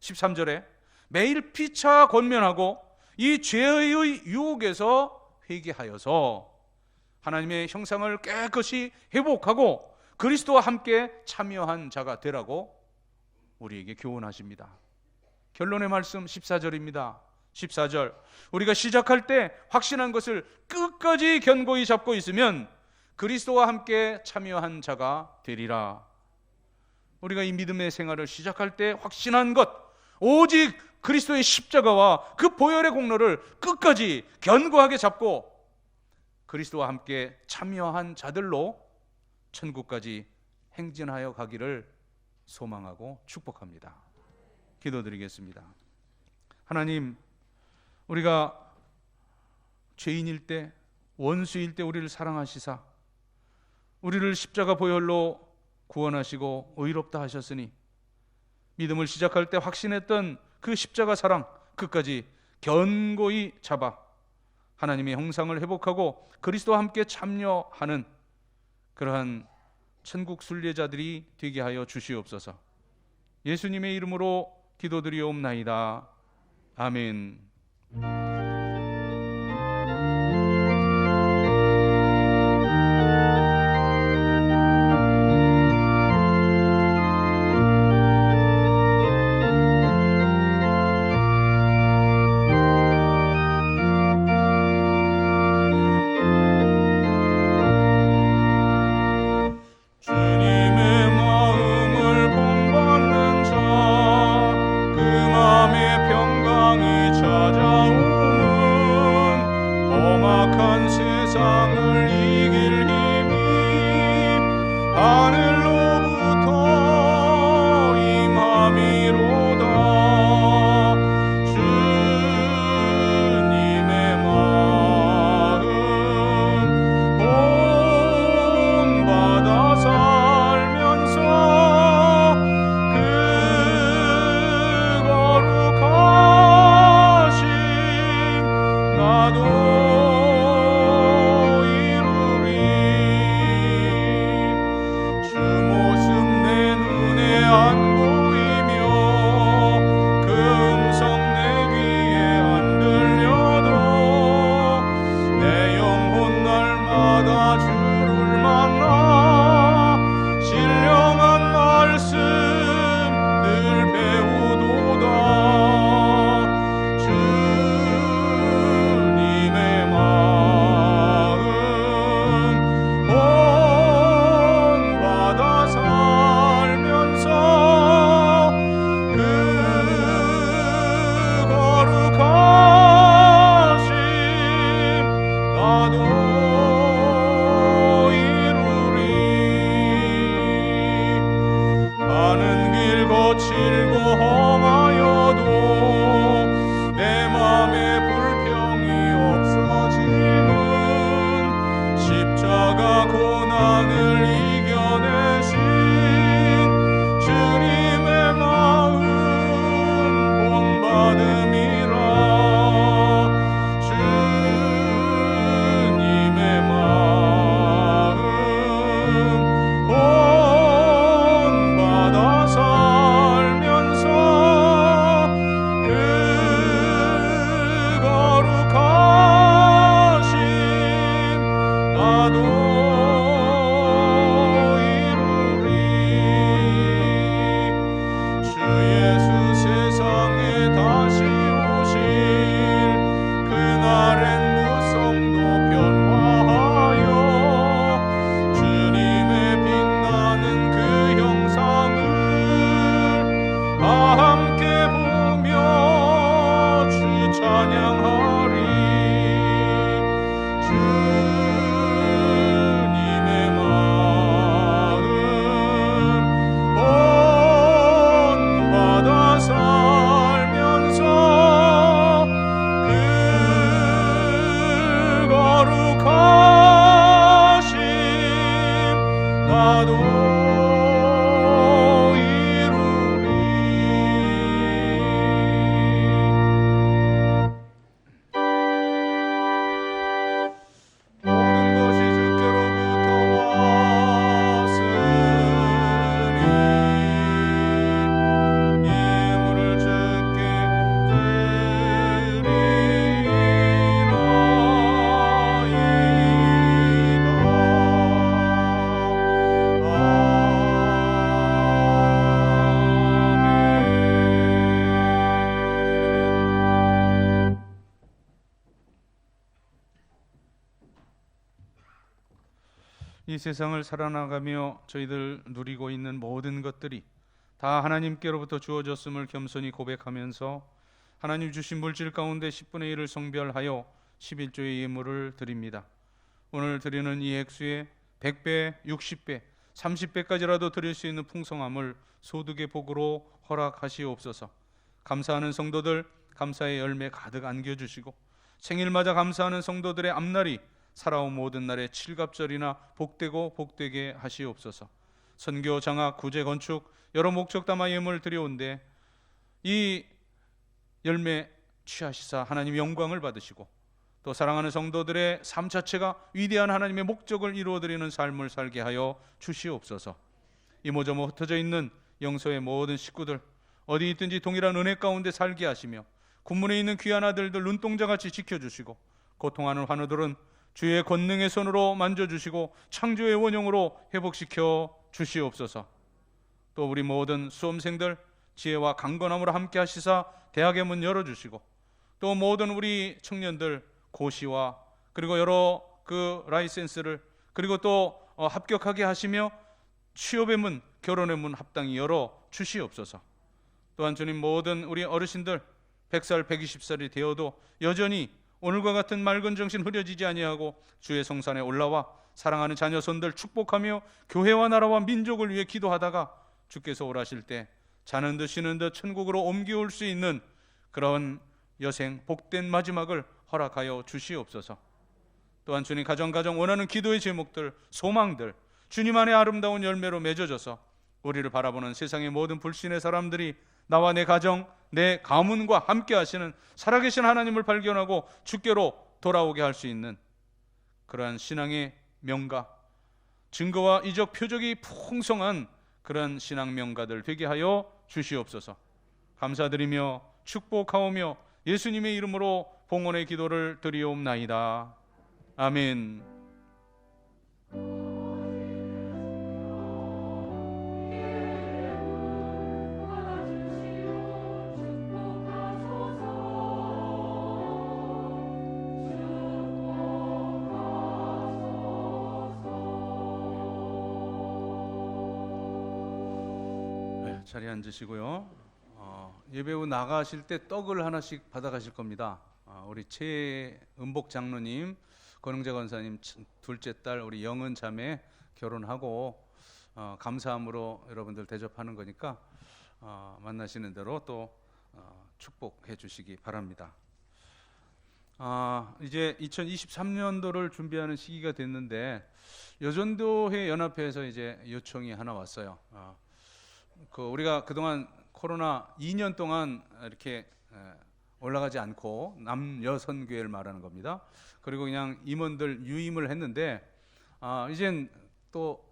13절에 매일 피차 권면하고 이 죄의 유혹에서 회개하여서 하나님의 형상을 깨끗이 회복하고 그리스도와 함께 참여한 자가 되라고 우리에게 교훈하십니다. 결론의 말씀 14절입니다. 14절, 우리가 시작할 때 확신한 것을 끝까지 견고히 잡고 있으면 그리스도와 함께 참여한 자가 되리라. 우리가 이 믿음의 생활을 시작할 때 확신한 것, 오직 그리스도의 십자가와 그 보혈의 공로를 끝까지 견고하게 잡고 그리스도와 함께 참여한 자들로 천국까지 행진하여 가기를 소망하고 축복합니다. 기도드리겠습니다. 하나님, 우리가 죄인일 때, 원수일 때 우리를 사랑하시사 우리를 십자가 보혈로 구원하시고 의롭다 하셨으니 믿음을 시작할 때 확신했던 그 십자가 사랑 끝까지 견고히 잡아 하나님의 형상을 회복하고 그리스도와 함께 참여하는 그러한 천국 순례자들이 되게 하여 주시옵소서. 예수님의 이름으로 기도드리옵나이다. 아멘. 이 세상을 살아나가며 저희들 누리고 있는 모든 것들이 다 하나님께로부터 주어졌음을 겸손히 고백하면서 하나님 주신 물질 가운데 10분의 1을 성별하여 11조의 예물을 드립니다. 오늘 드리는 이 액수에 100배, 60배, 30배까지라도 드릴 수 있는 풍성함을 소득의 복으로 허락하시옵소서. 감사하는 성도들 감사의 열매 가득 안겨주시고, 생일 맞아 감사하는 성도들의 앞날이 살아온 모든 날에 칠갑절이나 복되고 복되게 하시옵소서. 선교, 장학, 구제, 건축 여러 목적 담아 예물을 드려온데 이 열매 취하시사 하나님 영광을 받으시고, 또 사랑하는 성도들의 삶 자체가 위대한 하나님의 목적을 이루어드리는 삶을 살게 하여 주시옵소서. 이모저모 흩어져 있는 영서의 모든 식구들 어디 있든지 동일한 은혜 가운데 살게 하시며, 군문에 있는 귀한 아들들 눈동자같이 지켜주시고, 고통하는 환우들은 주의 권능의 손으로 만져주시고 창조의 원형으로 회복시켜 주시옵소서. 또 우리 모든 수험생들 지혜와 강건함으로 함께 하시사 대학의 문 열어주시고, 또 모든 우리 청년들 고시와 그리고 여러 그 라이센스를 그리고 또 합격하게 하시며 취업의 문, 결혼의 문 합당히 열어 주시옵소서. 또한 주님, 모든 우리 어르신들 100살, 120살이 되어도 여전히 오늘과 같은 맑은 정신 흐려지지 아니하고 주의 성산에 올라와 사랑하는 자녀 손들 축복하며 교회와 나라와 민족을 위해 기도하다가 주께서 오라실 때 자는 듯 쉬는 듯 천국으로 옮겨올 수 있는 그런 여생 복된 마지막을 허락하여 주시옵소서. 또한 주님, 가정 원하는 기도의 제목들, 소망들 주님 안에 아름다운 열매로 맺어져서 우리를 바라보는 세상의 모든 불신의 사람들이 나와 내 가정, 내 가문과 함께 하시는 살아계신 하나님을 발견하고 주께로 돌아오게 할 수 있는 그러한 신앙의 명가, 증거와 이적 표적이 풍성한 그런 신앙 명가들 되게 하여 주시옵소서. 감사드리며 축복하오며 예수님의 이름으로 봉헌의 기도를 드리옵나이다. 아멘. 자리에 앉으시고요. 예배 후 나가실 때 떡을 하나씩 받아가실 겁니다. 우리 최은복 장로님, 권흥재 권사님 둘째 딸 우리 영은 자매 결혼하고 감사함으로 여러분들 대접하는 거니까 만나시는 대로 또 축복해 주시기 바랍니다. 이제 2023년도를 준비하는 시기가 됐는데 여전도회 연합회에서 이제 요청이 하나 왔어요. 우리가 그동안 코로나 2년 동안 이렇게 올라가지 않고 남여선교회를 말하는 겁니다. 그리고 그냥 임원들 유임을 했는데 이젠 또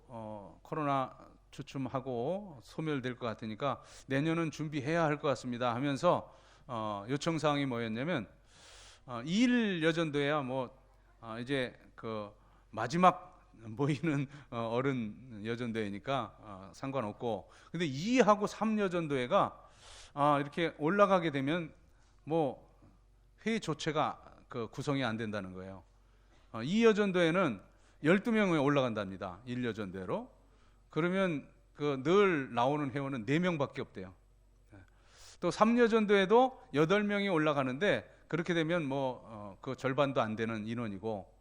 코로나 주춤하고 소멸될 것 같으니까 내년은 준비해야 할 것 같습니다 하면서 요청 사항이 뭐였냐면 2일 여전도야 이제 그 마지막 모이는 어른 여전도회니까 상관없고, 근데 2하고 3 여전도회가 이렇게 올라가게 되면 회의 조체가 구성이 안 된다는 거예요. 2 여전도회는 12명이 올라간답니다. 1 여전도회로. 그러면 늘 나오는 회원은 4명밖에 없대요. 또 3 여전도회도 8명이 올라가는데 그렇게 되면 그 절반도 안 되는 인원이고,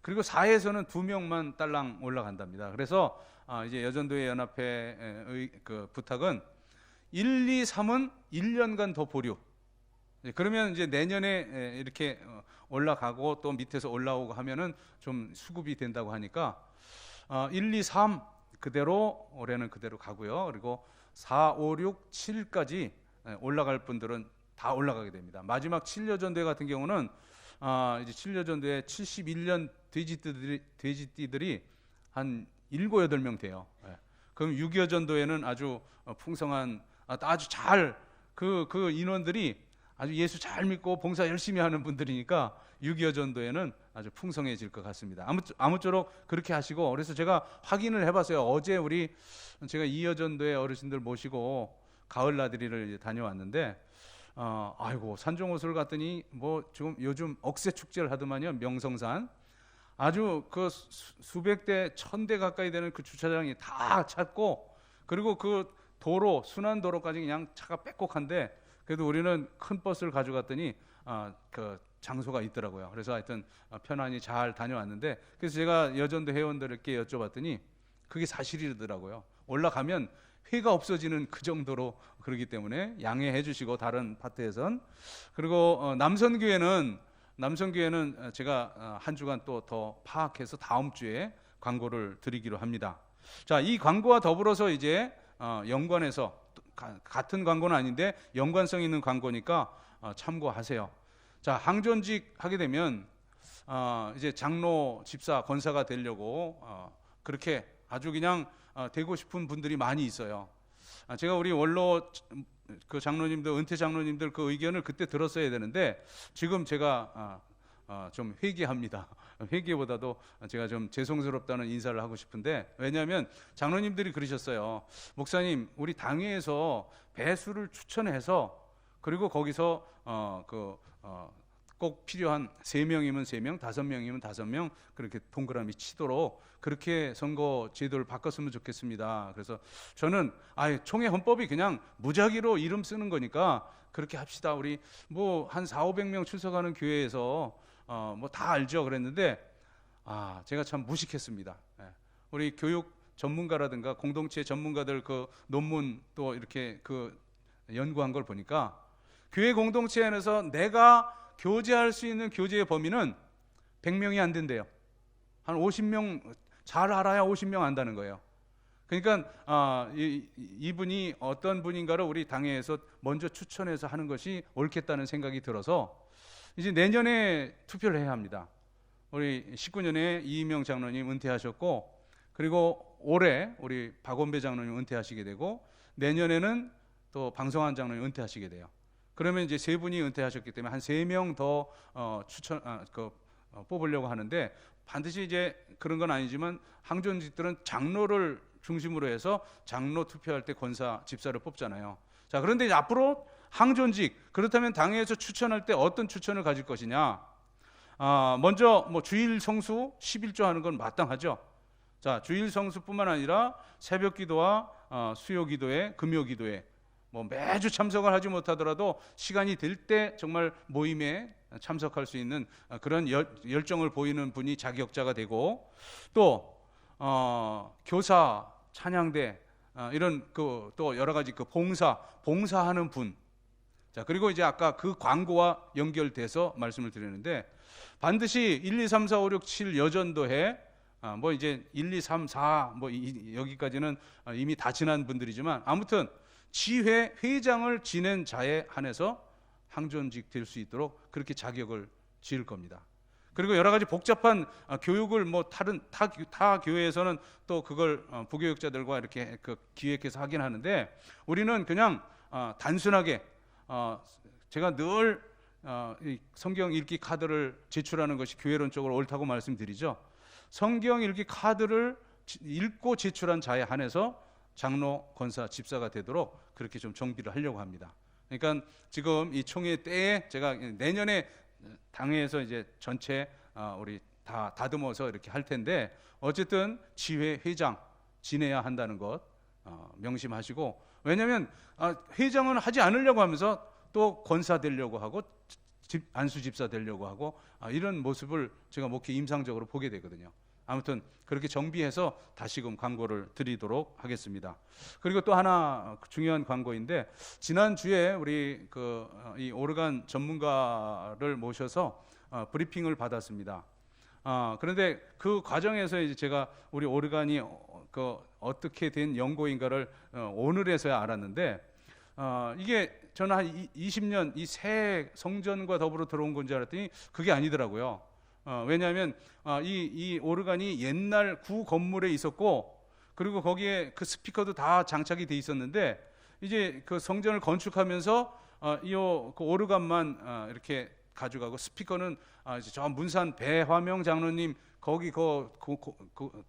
그리고 4에서는 2명만 딸랑 올라간답니다. 그래서 이제 여전도회 연합회의 그 부탁은 1, 2, 3은 1년간 더 보류. 그러면 이제 내년에 이렇게 올라가고 또 밑에서 올라오고 하면은 좀 수급이 된다고 하니까 1, 2, 3 그대로 올해는 그대로 가고요. 그리고 4, 5, 6, 7까지 올라갈 분들은 다 올라가게 됩니다. 마지막 7여전도회 같은 경우는 이제 7여전도회 71년 돼지띠들이 한 7, 8명 돼요. 그럼 6여전도회는 아주 풍성한 아주 잘 그 인원들이 아주 예수 잘 믿고 봉사 열심히 하는 분들이니까 6여전도회는 아주 풍성해질 것 같습니다. 아무쪼록 그렇게 하시고, 그래서 제가 확인을 해봤어요. 어제 제가 2여전도회 어르신들 모시고 가을 나들이를 이제 다녀왔는데 아이고 산정호수를 갔더니 지금 요즘 억새 축제를 하더만요. 명성산 아주 그 수백 대, 1000대 가까이 되는 그 주차장이 다 찼고, 그리고 그 도로, 순환 도로까지 그냥 차가 빽곡한데, 그래도 우리는 큰 버스를 가져갔더니 그 장소가 있더라고요. 그래서 하여튼 편안히 잘 다녀왔는데, 그래서 제가 여전도 회원들에게 여쭤봤더니 그게 사실이더라고요. 올라가면 회가 없어지는 그 정도로 그러기 때문에 양해해 주시고, 다른 파트에선. 그리고 남선교회는 제가 한 주간 또 더 파악해서 다음 주에 광고를 드리기로 합니다. 자, 이 광고와 더불어서 이제 연관해서, 같은 광고는 아닌데 연관성 있는 광고니까 참고하세요. 자, 항전직 하게 되면 이제 장로, 집사, 권사가 되려고 그렇게 아주 그냥 되고 싶은 분들이 많이 있어요. 제가 우리 원로 그 장로님들, 은퇴 장로님들 그 의견을 그때 들었어야 되는데, 지금 제가 좀 회개합니다. 회개보다도 제가 좀 죄송스럽다는 인사를 하고 싶은데, 왜냐하면 장로님들이 그러셨어요. 목사님, 우리 당회에서 배수를 추천해서, 그리고 거기서 꼭 필요한 3명이면 3명, 5명이면 5명 그렇게 동그라미 치도록 그렇게 선거 제도를 바꿨으면 좋겠습니다. 그래서 저는 총회 헌법이 그냥 무작위로 이름 쓰는 거니까 그렇게 합시다. 우리 뭐 한 400~500명 출석하는 교회에서 뭐 다 알죠. 그랬는데 제가 참 무식했습니다. 우리 교육 전문가라든가 공동체 전문가들 그 논문 또 이렇게 그 연구한 걸 보니까, 교회 공동체 안에서 내가 교제할 수 있는 교제의 범위는 100명이 안 된대요. 한 50명, 잘 알아야 50명 안다는 거예요. 그러니까 이분이 어떤 분인가를 우리 당회에서 먼저 추천해서 하는 것이 옳겠다는 생각이 들어서 이제 내년에 투표를 해야 합니다. 우리 19년에 이인명 장로님 은퇴하셨고, 그리고 올해 우리 박원배 장로님 은퇴하시게 되고, 내년에는 또 방성환 장로님 은퇴하시게 돼요. 그러면 이제 3분이 은퇴하셨기 때문에 한 3명 더 뽑으려고 하는데, 반드시 이제 그런 건 아니지만 항전직들은 장로를 중심으로 해서 장로 투표할 때 권사, 집사를 뽑잖아요. 자, 그런데 이제 앞으로 항전직, 그렇다면 당회에서 추천할 때 어떤 추천을 가질 것이냐? 먼저 뭐 주일 성수 11조 하는 건 마땅하죠. 자, 주일 성수뿐만 아니라 새벽 기도와 수요 기도회, 금요 기도회, 뭐 매주 참석을 하지 못하더라도 시간이 될 때 정말 모임에 참석할 수 있는 그런 열정을 보이는 분이 자격자가 되고, 또 교사, 찬양대, 이런 또 여러 가지 봉사하는 분. 자, 그리고 이제 아까 그 광고와 연결돼서 말씀을 드리는데, 반드시 1, 2, 3, 4, 5, 6, 7 여전도회, 뭐 이제 1, 2, 3, 4 뭐 여기까지는 이미 다 지난 분들이지만, 아무튼 지회 회장을 지낸 자에 한해서 항전직 될 수 있도록 그렇게 자격을 지을 겁니다. 그리고 여러 가지 복잡한 교육을 뭐 타 교회에서는 또 그걸 부교육자들과 이렇게 기획해서 하긴 하는데, 우리는 그냥 단순하게 제가 늘 이 성경 읽기 카드를 제출하는 것이 교회론적으로 옳다고 말씀드리죠. 성경 읽기 카드를 읽고 제출한 자에 한해서 장로, 권사, 집사가 되도록 그렇게 좀 정비를 하려고 합니다. 그러니까 지금 이 총회 때에 제가 내년에 당회에서 이제 전체 우리 다 다듬어서 이렇게 할 텐데, 어쨌든 지회 회장 지내야 한다는 것 명심하시고, 왜냐하면 회장은 하지 않으려고 하면서 또 권사 되려고 하고 안수 집사 되려고 하고 이런 모습을 제가 목회 임상적으로 보게 되거든요. 아무튼 그렇게 정비해서 다시금 광고를 드리도록 하겠습니다. 그리고 또 하나 중요한 광고인데, 지난주에 우리 이 오르간 전문가를 모셔서 브리핑을 받았습니다. 그런데 그 과정에서 이제 제가 우리 오르간이 어떻게 된 연고인가를 오늘에서야 알았는데, 이게 저는 한 20년 이 새 성전과 더불어 들어온 건 줄 알았더니 그게 아니더라고요. 왜냐하면 이 오르간이 옛날 구 건물에 있었고, 그리고 거기에 그 스피커도 다 장착이 돼 있었는데, 이제 그 성전을 건축하면서 그 오르간만 이렇게 가져가고, 스피커는 이제 저 문산 배화명 장로님 거기 그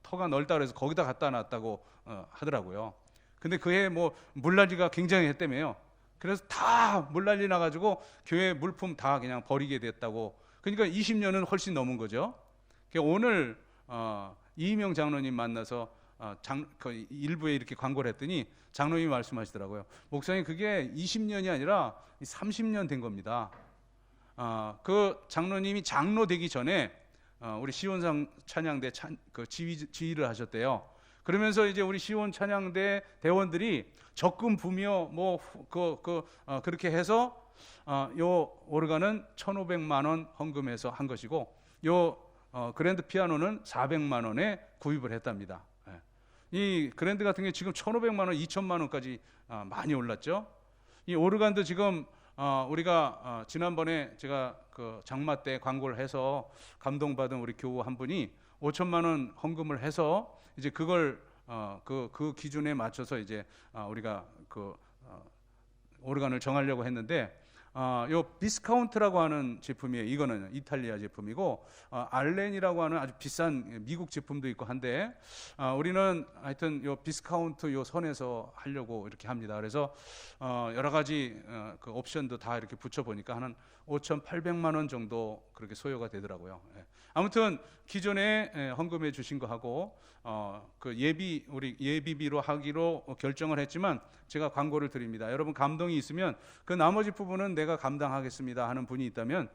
터가 넓다 그래서 거기다 갖다 놨다고 하더라고요. 근데 그해 뭐 물난리가 굉장히 했다며요. 그래서 다 물난리 나가지고 교회 물품 다 그냥 버리게 됐다고. 그러니까 20년은 훨씬 넘은 거죠. 오늘 이희명 장로님 만나서 그 일부에 이렇게 광고를 했더니 장로님이 말씀하시더라고요. 목사님, 그게 20년이 아니라 30년 된 겁니다. 그 장로님이 장로 되기 전에 우리 시온상 찬양대 그 지휘를 하셨대요. 그러면서 이제 우리 시온 찬양대 대원들이 적금 부며 그렇게 해서 요 오르간은 1,500만 원 헌금해서 한 것이고, 요 그랜드 피아노는 400만 원에 구입을 했답니다. 이 그랜드 같은 게 지금 1,500만 원, 2,000만 원까지 많이 올랐죠. 이 오르간도 지금 우리가 지난번에 제가 그 장마 때 광고를 해서 감동받은 우리 교우 한 분이 5천만 원 헌금을 해서 이제 그걸 그 기준에 맞춰서 이제 우리가 그 오르간을 정하려고 했는데, 요 비스카운트라고 하는 제품이에요. 이거는 이탈리아 제품이고, 알렌이라고 하는 아주 비싼 미국 제품도 있고 한데, 우리는 하여튼 요 비스카운트 요 선에서 하려고 이렇게 합니다. 그래서 여러 가지 그 옵션도 다 이렇게 붙여 보니까 한 5,800만 원 정도 그렇게 소요가 되더라고요. 아무튼 기존에 헌금해 주신 거 하고 그 우리 예비비로 하기로 결정을 했지만, 제가 광고를 드립니다. 여러분 감동이 있으면 그 나머지 부분은 내가 감당하겠습니다 하는 분이 있다면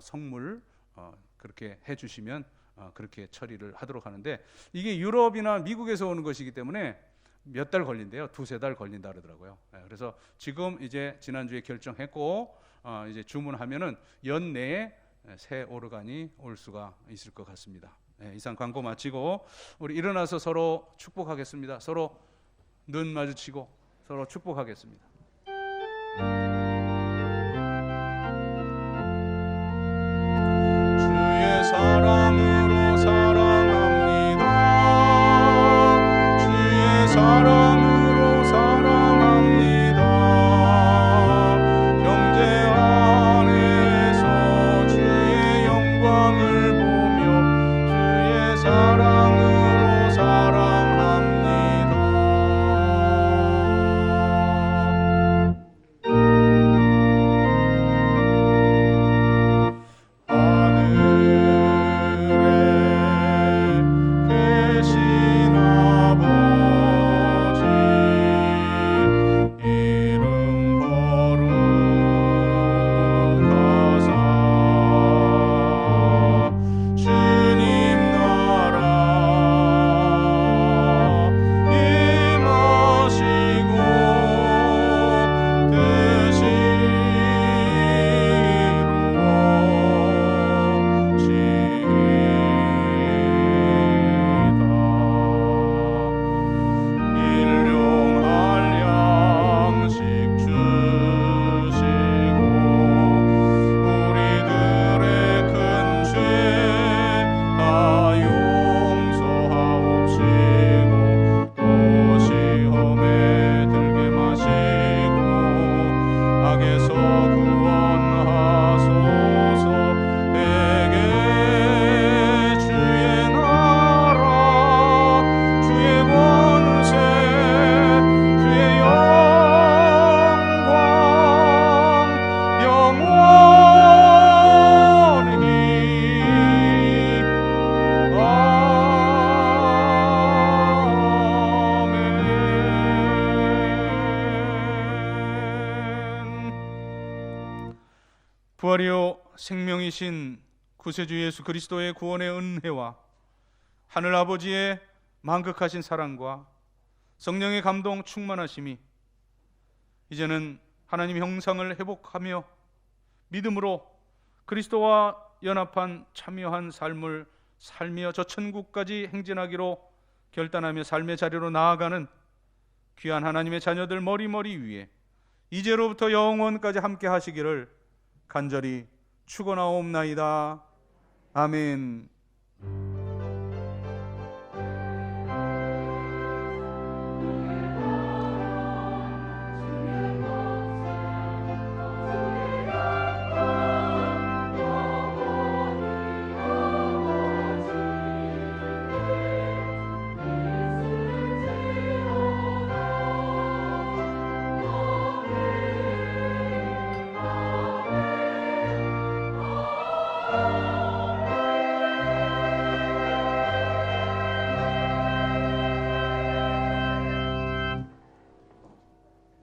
성물 그렇게 해주시면 그렇게 처리를 하도록 하는데, 이게 유럽이나 미국에서 오는 것이기 때문에 몇 달 걸린대요. 2-3달 걸린다 그러더라고요. 그래서 지금 이제 지난주에 결정했고 이제 주문하면은 연내에 새 오르간이 올 수가 있을 것 같습니다. 이상 광고 마치고 우리 일어나서 서로 축복하겠습니다. 서로 눈 마주치고 서로 축복하겠습니다. 주의 사랑으로 사랑합니다. 주의 사랑으로 사랑합니다. 형제 안에서 주의 영광을 보며 주의 사랑으로 사랑합니다. 부활이요 생명이신 구세주 예수 그리스도의 구원의 은혜와 하늘 아버지의 만극하신 사랑과 성령의 감동 충만하심이 이제는 하나님의 형상을 회복하며 믿음으로 그리스도와 연합한 참여한 삶을 살며 저 천국까지 행진하기로 결단하며 삶의 자리로 나아가는 귀한 하나님의 자녀들 머리머리 위에 이제로부터 영원까지 함께 하시기를 간절히 축원하옵나이다. 아멘.